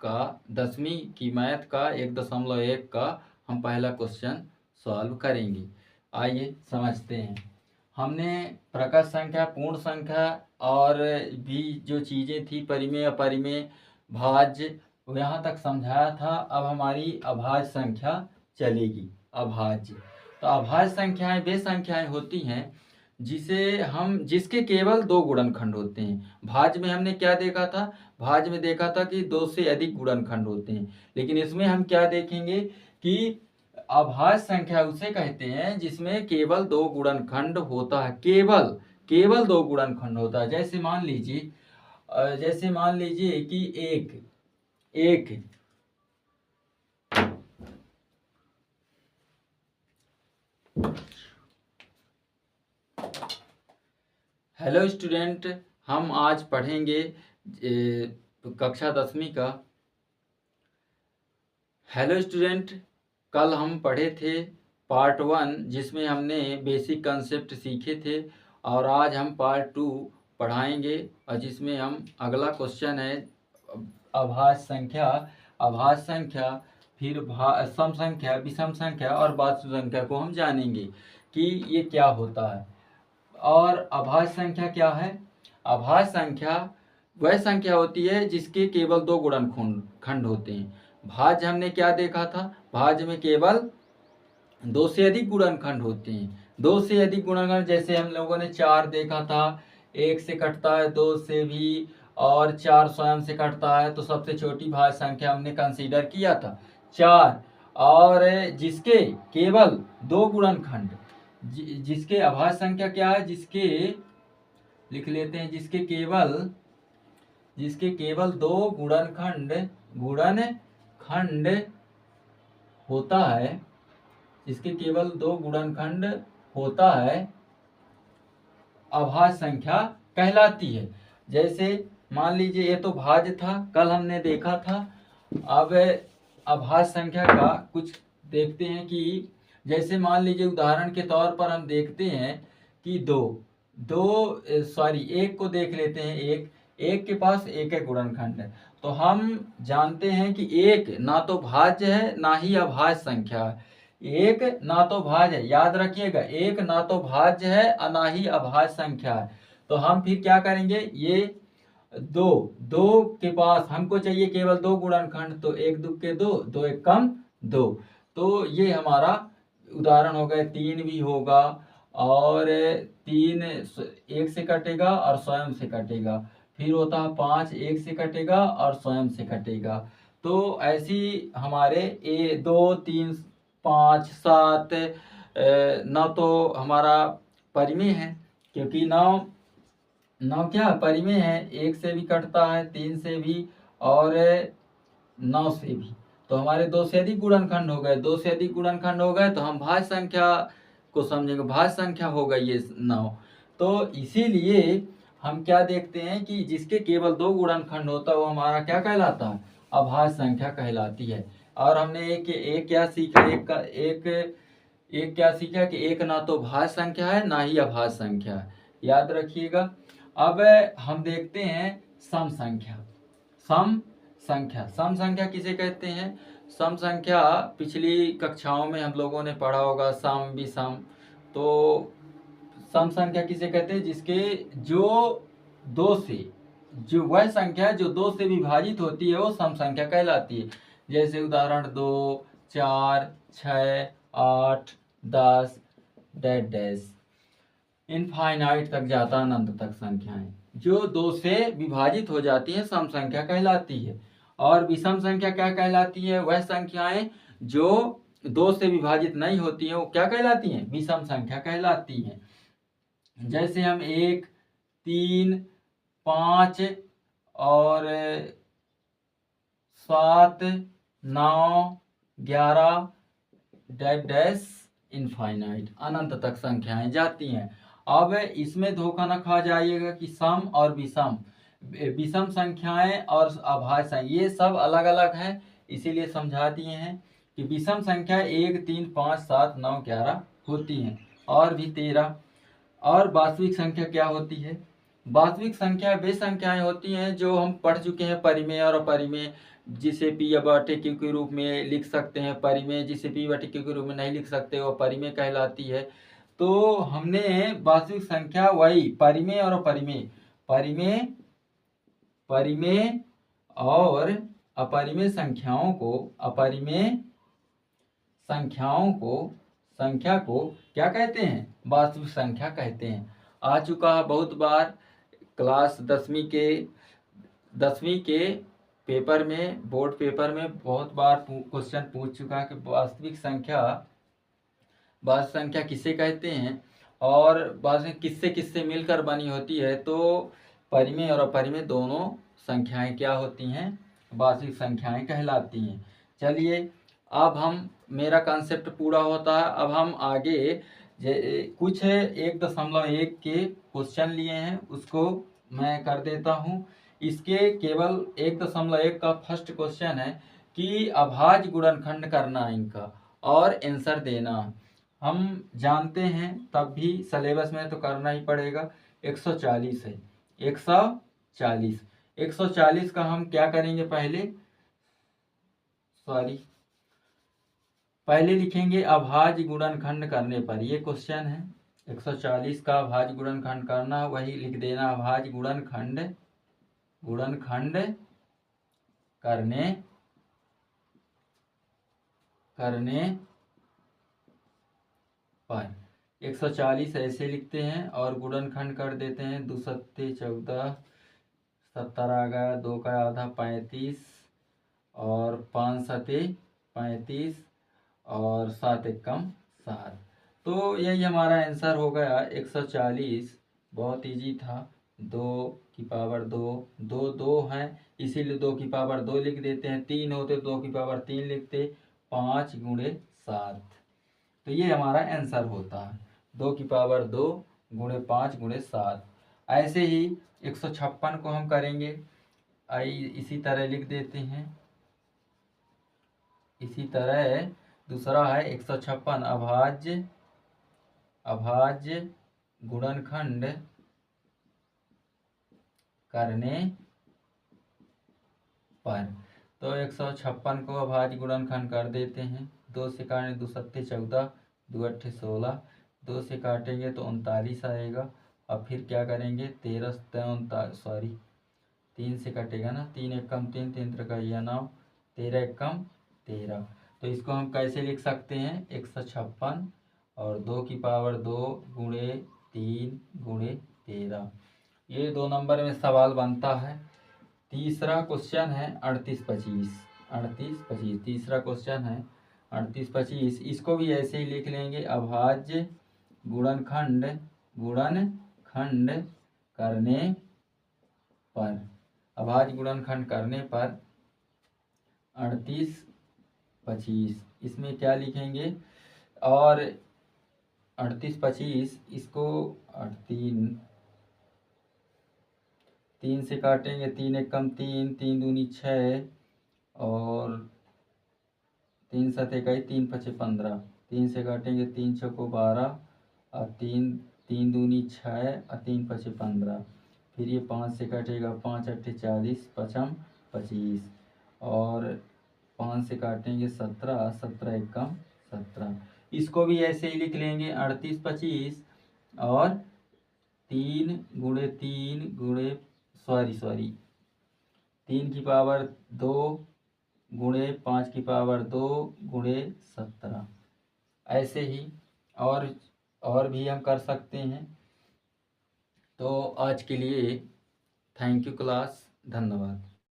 का 10वीं की मैथ का 1.1 का हम पहला क्वेश्चन सॉल्व करेंगे। आइए समझते हैं। हमने प्रकट संख्या, पूर्ण संख्या और भी जो चीज़ें थी परिमेय अपरिमेय भाज्य यहाँ तक समझाया था। अब हमारी अभाज्य संख्या चलेगी। अभाज्य तो अभाज्य संख्याएं वे संख्याएं होती हैं जिसके केवल 2 गुणनखंड होते हैं। भाज्य में हमने क्या देखा था? भाज्य में देखा था कि 2 से अधिक गुणनखंड होते हैं, लेकिन इसमें हम क्या देखेंगे कि अभाज्य संख्या उसे कहते हैं जिसमें केवल 2 गुणनखंड होता है। केवल 2 गुणनखंड होता है। जैसे मान लीजिए कि एक हेलो स्टूडेंट, हम आज पढ़ेंगे कक्षा 10वीं का। हेलो स्टूडेंट, कल हम पढ़े थे पार्ट 1 जिसमें हमने बेसिक कंसेप्ट सीखे थे, और आज हम पार्ट 2 पढ़ाएंगे और जिसमें हम अगला क्वेश्चन है अभाज्य संख्या, फिर सम संख्या, विषम संख्या और वास्तविक संख्या को हम जानेंगे कि ये क्या होता है। और अभाज्य संख्या क्या है? अभाज्य संख्या वह संख्या होती है जिसके केवल 2 गुणनखंड होते हैं। भाज्य हमने क्या देखा था? भाज्य में केवल 2 से अधिक गुणनखंड होते हैं। 2 से अधिक गुणनखंड, जैसे हम लोगों ने 4 देखा था, 1 से कटता है, 2 से भी, और 4 स्वयं से कटता है। तो सबसे छोटी भाज्य संख्या हमने कंसीडर किया था 4। और जिसके केवल 2 गुणनखंड, जिसके अभाज्य संख्या क्या है? जिसके लिख लेते हैं, जिसके केवल 2 गुणनखंड होता है, जिसके केवल 2 गुणनखंड होता है, अभाज्य संख्या कहलाती है। जैसे मान लीजिए ये तो भाज्य था, कल हमने देखा था। अब अभाज्य संख्या का कुछ देखते हैं कि जैसे मान लीजिए उदाहरण के तौर पर हम देखते हैं कि एक को देख लेते हैं। एक के पास एक गुणनखंड है, तो हम जानते हैं कि एक ना तो भाज्य है ना ही अभाज्य संख्या है। एक ना तो भाज्य है, याद रखिएगा, एक ना तो भाज्य है और ना ही अभाज्य संख्या है। तो हम फिर क्या करेंगे? ये दो के पास हमको चाहिए केवल 2 गुणनखंड, तो 1 2 के 2, 2 1 कम 2। तो ये हमारा उदाहरण हो गया। 3 भी होगा, और 3 1 से कटेगा और स्वयं से कटेगा। फिर होता है 5, 1 से कटेगा और स्वयं से कटेगा। तो ऐसी हमारे 2 3 5 7 9 तो हमारा परिमेय है, क्योंकि 9 क्या परिमेय है। 1 से भी कटता है, 3 से भी और 9 से भी। तो हमारे 2 से अधिक गुणनखंड हो गए। 2 से अधिक गुणनखंड हो गए तो हम भाज्य संख्या को समझेंगे। भाज्य संख्या हो गई ये 9। तो इसीलिए हम क्या देखते हैं कि जिसके केवल 2 गुणनखंड होता है वो हमारा क्या कहलाता है? अभाज्य संख्या कहलाती है। और हमने एक क्या सीखा? एक क्या सीखा कि एक ना तो भाज्य संख्या है ना ही अभाज्य संख्या है, याद रखिएगा। अब हम देखते हैं सम संख्या। सम संख्या किसे कहते हैं? सम संख्या पिछली कक्षाओं में हम लोगों ने पढ़ा होगा, सम विषम। तो सम संख्या किसे कहते हैं? वह संख्या जो 2 से विभाजित होती है वो सम संख्या कहलाती है। जैसे उदाहरण 2 4 6 8 10 डैश इनफाइनाइट तक जाता, अनंत तक संख्याएं जो 2 से विभाजित हो जाती हैं सम संख्या कहलाती है। और विषम संख्या क्या कहलाती है? वह संख्याएं जो 2 से विभाजित नहीं होती हैं वो क्या कहलाती हैं? विषम संख्या कहलाती हैं। जैसे हम 1 3 5 और 7 9 11 डैश इनफाइनाइट, अनंत तक संख्याएं जाती हैं। अब इसमें धोखा न खा जाइएगा कि सम और विषम संख्याएं और अभाज्य संख्या ये सब अलग अलग है, इसीलिए समझा दिए हैं कि विषम संख्या 1 3 5 7 9 11 होती हैं, और भी 13। और वास्तविक संख्या क्या होती है? वास्तविक संख्या वे संख्याएं होती हैं जो हम पढ़ चुके हैं परिमेय और अपरिमेय, जिसे पी बटे क्यू के रूप में लिख सकते हैं। परिमेय जिसे पी बटे क्यू के रूप में नहीं लिख सकते वो परिमेय कहलाती है। तो हमने वास्तविक संख्या वही परिमेय और अपरिमेय, परिमेय परिमेय और अपरिमेय संख्याओं को, अपरिमेय संख्या को क्या कहते हैं? वास्तविक संख्या कहते हैं। आ चुका है बहुत बार क्लास 10वीं के पेपर में, बोर्ड पेपर में बहुत बार क्वेश्चन पूछ चुका है कि वास्तविक संख्या किसे कहते हैं और वास्तविक किससे मिलकर बनी होती है। तो परिमेय और अपरिमेय दोनों संख्याएं क्या होती हैं? वास्तविक संख्याएं कहलाती हैं। चलिए अब हम, मेरा कॉन्सेप्ट पूरा होता है। अब हम आगे कुछ 1.1 के क्वेश्चन लिए हैं, उसको मैं कर देता हूँ। इसके केवल 1.1 का फर्स्ट क्वेश्चन है कि अभाज्य गुणनखंड करना इनका और आंसर देना। हम जानते हैं तब भी सिलेबस में तो करना ही पड़ेगा। 140 है, 140 का हम क्या करेंगे? पहले लिखेंगे अभाज्य गुणनखंड करने पर। ये क्वेश्चन है 140 का अभाज्य गुणनखंड करना, वही लिख देना अभाज्य गुणनखंड करने पर 140 ऐसे लिखते हैं और गुणनखंड कर देते हैं। 2 सत्ते 14, 70 आ गया, 2 का आधा 35 और 5 सत्ते 35 और 7 एकम 7। तो यही हमारा आंसर हो गया 140। बहुत इजी था। 2 की पावर 2 हैं इसीलिए 2 की पावर 2 लिख देते हैं। 3 होते 2 की पावर 3 लिखते, 5 गुणे 7। तो ये हमारा आंसर होता है 2 की पावर 2 गुणे 5 गुणे 7। ऐसे ही 156 को हम करेंगे, इसी तरह लिख देते हैं। इसी तरह दूसरा है 156 अभाज्य गुणनखंड करने पर। तो 156 को अभाज्य गुणनखंड कर देते हैं। 2 से काटेंगे 2 सत्ते 14, 2 अट्ठे 16, 2 से काटेंगे तो 39 आएगा। अब फिर क्या करेंगे? 3 से कटेगा ना, 3 एकम 3, 3 त्रिका 9, 13 एकम 13। तो इसको हम कैसे लिख सकते हैं? 156 और 2 की पावर 2 गुणे 3 गुणे 13। ये 2 नंबर में सवाल बनता है। तीसरा क्वेश्चन है 38-25। तीसरा क्वेश्चन है 38-25। इसको भी ऐसे ही लिख लेंगे अभाज्य गुणनखंड करने पर। अभाज्य गुणनखंड करने पर 38-25 इसमें क्या लिखेंगे? और 38-25 इसको 3 से काटेंगे, 3 एकम 3, 3 दूनी 6 और 3 सत इकाई 3 पचे 15। 3 से काटेंगे, 3 छको 12 और 3 दूनी 6 और 3 पचे 15। फिर ये 5 से कटेगा, 5 अट्ठे 40, 5 25 और 5 से काटेंगे 17, 17 एकम 17। इसको भी ऐसे ही लिख लेंगे 38-25 और 3 गुणे 3 की पावर 2 गुणे 5 की पावर 2 गुणे 17। ऐसे ही और भी हम कर सकते हैं। तो आज के लिए थैंक यू क्लास, धन्यवाद।